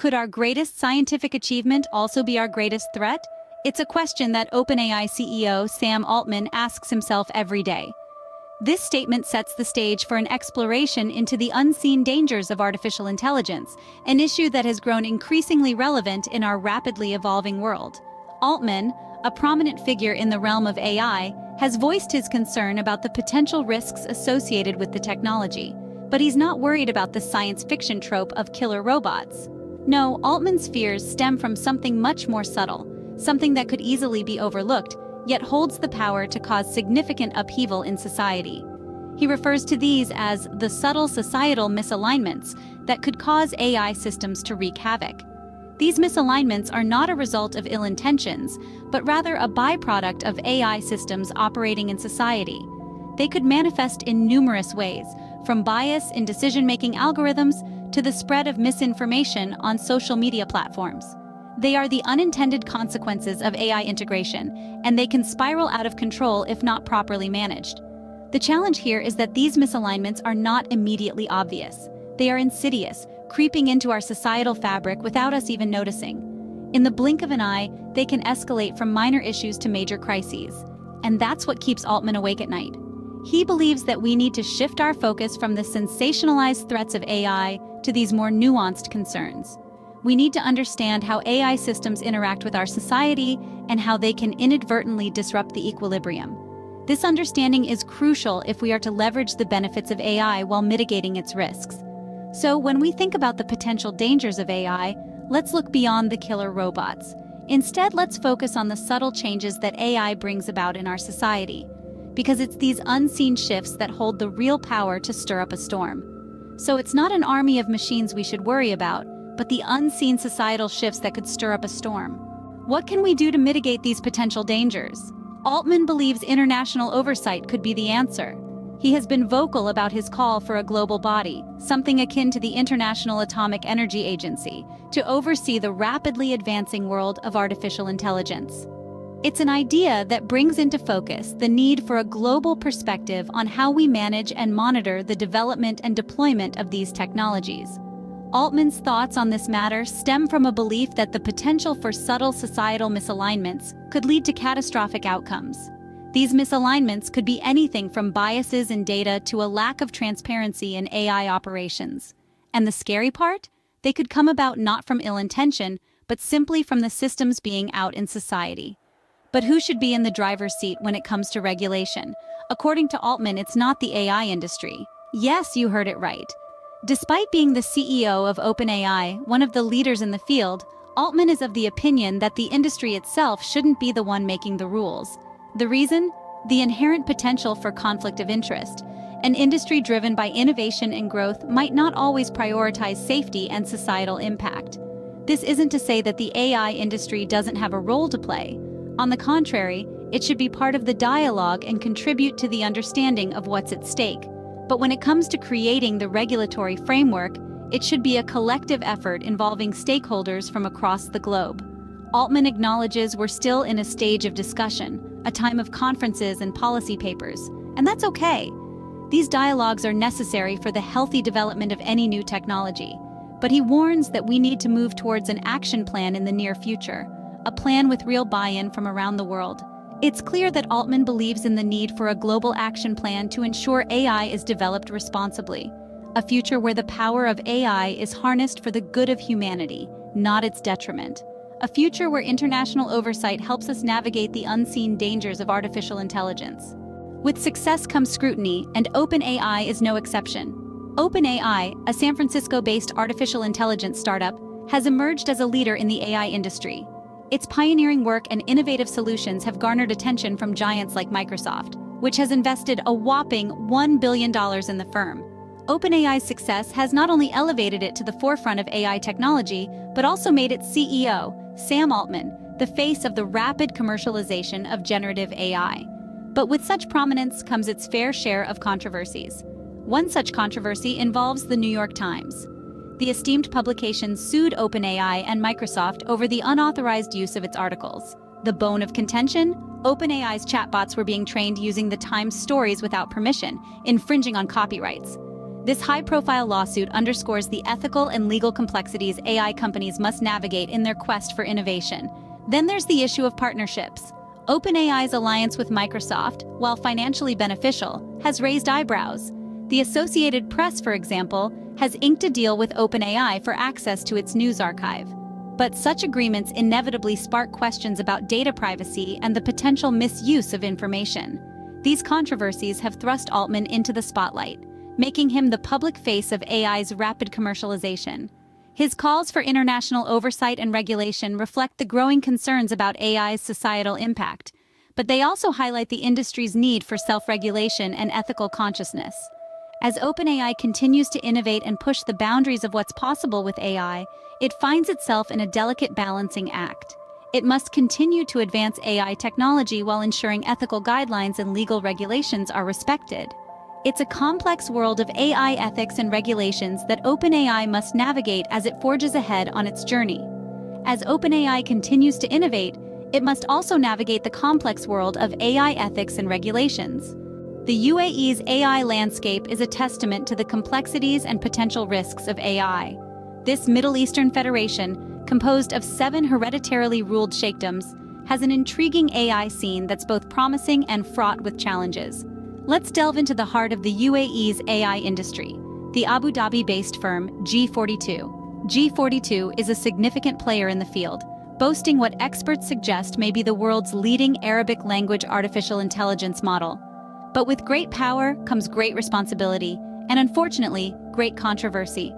Could our greatest scientific achievement also be our greatest threat? It's a question that OpenAI CEO Sam Altman asks himself every day. This statement sets the stage for an exploration into the unseen dangers of artificial intelligence, an issue that has grown increasingly relevant in our rapidly evolving world. Altman, a prominent figure in the realm of AI, has voiced his concern about the potential risks associated with the technology. But he's not worried about the science fiction trope of killer robots. No, Altman's fears stem from something much more subtle, something that could easily be overlooked, yet holds the power to cause significant upheaval in society. He refers to these as the subtle societal misalignments that could cause AI systems to wreak havoc. These misalignments are not a result of ill intentions, but rather a byproduct of AI systems operating in society. They could manifest in numerous ways, from bias in decision-making algorithms to the spread of misinformation on social media platforms. They are the unintended consequences of AI integration, and they can spiral out of control if not properly managed. The challenge here is that these misalignments are not immediately obvious. They are insidious, creeping into our societal fabric without us even noticing. In the blink of an eye, they can escalate from minor issues to major crises. And that's what keeps Altman awake at night. He believes that we need to shift our focus from the sensationalized threats of AI to these more nuanced concerns. We need to understand how AI systems interact with our society and how they can inadvertently disrupt the equilibrium. This understanding is crucial if we are to leverage the benefits of AI while mitigating its risks. So when we think about the potential dangers of AI, let's look beyond the killer robots. Instead, let's focus on the subtle changes that AI brings about in our society, because it's these unseen shifts that hold the real power to stir up a storm. So it's not an army of machines we should worry about, but the unseen societal shifts that could stir up a storm. What can we do to mitigate these potential dangers? Altman believes international oversight could be the answer. He has been vocal about his call for a global body, something akin to the International Atomic Energy Agency, to oversee the rapidly advancing world of artificial intelligence. It's an idea that brings into focus the need for a global perspective on how we manage and monitor the development and deployment of these technologies. Altman's thoughts on this matter stem from a belief that the potential for subtle societal misalignments could lead to catastrophic outcomes. These misalignments could be anything from biases in data to a lack of transparency in AI operations. And the scary part? They could come about not from ill intention, but simply from the systems being out in society. But who should be in the driver's seat when it comes to regulation? According to Altman, it's not the AI industry. Yes, you heard it right. Despite being the CEO of OpenAI, one of the leaders in the field, Altman is of the opinion that the industry itself shouldn't be the one making the rules. The reason? The inherent potential for conflict of interest. An industry driven by innovation and growth might not always prioritize safety and societal impact. This isn't to say that the AI industry doesn't have a role to play. On the contrary, it should be part of the dialogue and contribute to the understanding of what's at stake. But when it comes to creating the regulatory framework, it should be a collective effort involving stakeholders from across the globe. Altman acknowledges we're still in a stage of discussion, a time of conferences and policy papers, and that's okay. These dialogues are necessary for the healthy development of any new technology. But he warns that we need to move towards an action plan in the near future, a plan with real buy-in from around the world. It's clear that Altman believes in the need for a global action plan to ensure AI is developed responsibly, a future where the power of AI is harnessed for the good of humanity, not its detriment, a future where international oversight helps us navigate the unseen dangers of artificial intelligence. With success comes scrutiny, and OpenAI is no exception. OpenAI, a San Francisco-based artificial intelligence startup, has emerged as a leader in the AI industry. Its pioneering work and innovative solutions have garnered attention from giants like Microsoft, which has invested a whopping $1 billion in the firm. OpenAI's success has not only elevated it to the forefront of AI technology, but also made its CEO, Sam Altman, the face of the rapid commercialization of generative AI. But with such prominence comes its fair share of controversies. One such controversy involves the New York Times. The esteemed publication sued OpenAI and Microsoft over the unauthorized use of its articles. The bone of contention? OpenAI's chatbots were being trained using the Times stories without permission, infringing on copyrights. This high-profile lawsuit underscores the ethical and legal complexities AI companies must navigate in their quest for innovation. Then there's the issue of partnerships. OpenAI's alliance with Microsoft, while financially beneficial, has raised eyebrows. The Associated Press, for example, has inked a deal with OpenAI for access to its news archive. But such agreements inevitably spark questions about data privacy and the potential misuse of information. These controversies have thrust Altman into the spotlight, making him the public face of AI's rapid commercialization. His calls for international oversight and regulation reflect the growing concerns about AI's societal impact, but they also highlight the industry's need for self-regulation and ethical consciousness. As OpenAI continues to innovate and push the boundaries of what's possible with AI, it finds itself in a delicate balancing act. It must continue to advance AI technology while ensuring ethical guidelines and legal regulations are respected. It's a complex world of AI ethics and regulations that OpenAI must navigate as it forges ahead on its journey. As OpenAI continues to innovate, it must also navigate the complex world of AI ethics and regulations. The UAE's AI landscape is a testament to the complexities and potential risks of AI. This Middle Eastern federation, composed of 7 hereditarily ruled sheikdoms, has an intriguing AI scene that's both promising and fraught with challenges. Let's delve into the heart of the UAE's AI industry, the Abu Dhabi-based firm G42. G42 is a significant player in the field, boasting what experts suggest may be the world's leading Arabic language artificial intelligence model. But with great power comes great responsibility, and unfortunately, great controversy.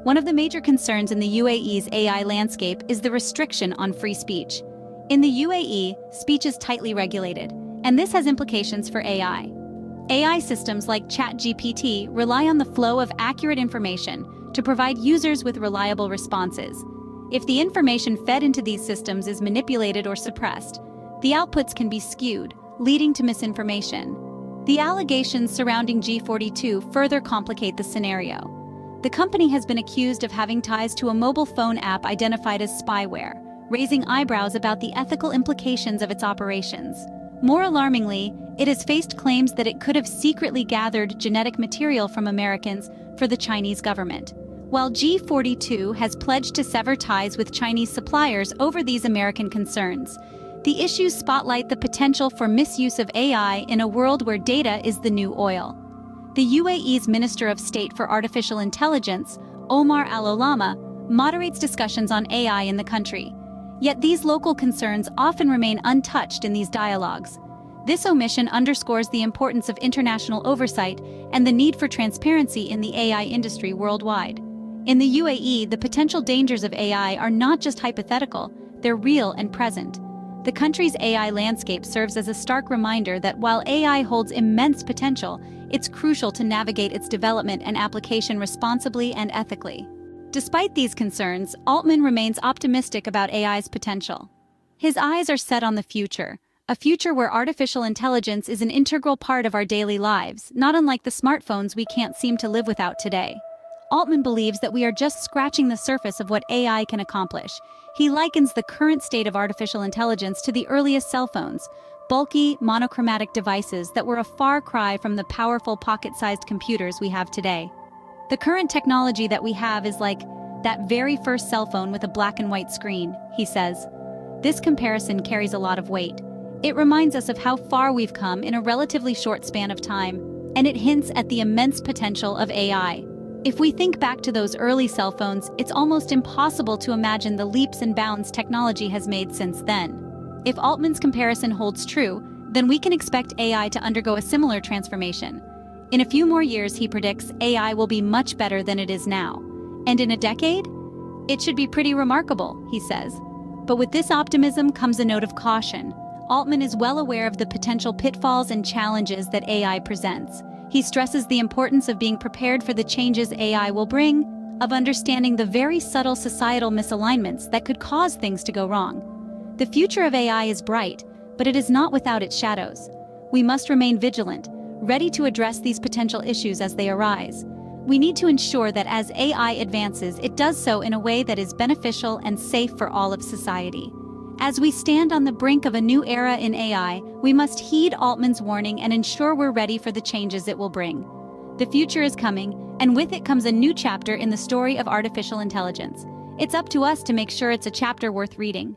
One of the major concerns in the UAE's AI landscape is the restriction on free speech. In the UAE, speech is tightly regulated, and this has implications for AI. AI systems like ChatGPT rely on the flow of accurate information to provide users with reliable responses. If the information fed into these systems is manipulated or suppressed, the outputs can be skewed, leading to misinformation. The allegations surrounding G42 further complicate the scenario. The company has been accused of having ties to a mobile phone app identified as spyware, raising eyebrows about the ethical implications of its operations. More alarmingly, it has faced claims that it could have secretly gathered genetic material from Americans for the Chinese government. While G42 has pledged to sever ties with Chinese suppliers over these American concerns, the issues spotlight the potential for misuse of AI in a world where data is the new oil. The UAE's Minister of State for Artificial Intelligence, Omar Al-Olama, moderates discussions on AI in the country. Yet these local concerns often remain untouched in these dialogues. This omission underscores the importance of international oversight and the need for transparency in the AI industry worldwide. In the UAE, the potential dangers of AI are not just hypothetical, they're real and present. The country's AI landscape serves as a stark reminder that while AI holds immense potential, it's crucial to navigate its development and application responsibly and ethically. Despite these concerns, Altman remains optimistic about AI's potential. His eyes are set on the future, a future where artificial intelligence is an integral part of our daily lives, not unlike the smartphones we can't seem to live without today. Altman believes that we are just scratching the surface of what AI can accomplish. He likens the current state of artificial intelligence to the earliest cell phones, bulky, monochromatic devices that were a far cry from the powerful pocket-sized computers we have today. The current technology that we have is like that very first cell phone with a black and white screen, he says. This comparison carries a lot of weight. It reminds us of how far we've come in a relatively short span of time, and it hints at the immense potential of AI. If we think back to those early cell phones, it's almost impossible to imagine the leaps and bounds technology has made since then. If Altman's comparison holds true, then we can expect AI to undergo a similar transformation. In a few more years, he predicts, AI will be much better than it is now. And in a decade? It should be pretty remarkable, he says. But with this optimism comes a note of caution. Altman is well aware of the potential pitfalls and challenges that AI presents. He stresses the importance of being prepared for the changes AI will bring, of understanding the very subtle societal misalignments that could cause things to go wrong. The future of AI is bright, but it is not without its shadows. We must remain vigilant, ready to address these potential issues as they arise. We need to ensure that as AI advances, it does so in a way that is beneficial and safe for all of society. As we stand on the brink of a new era in AI, we must heed Altman's warning and ensure we're ready for the changes it will bring. The future is coming, and with it comes a new chapter in the story of artificial intelligence. It's up to us to make sure it's a chapter worth reading.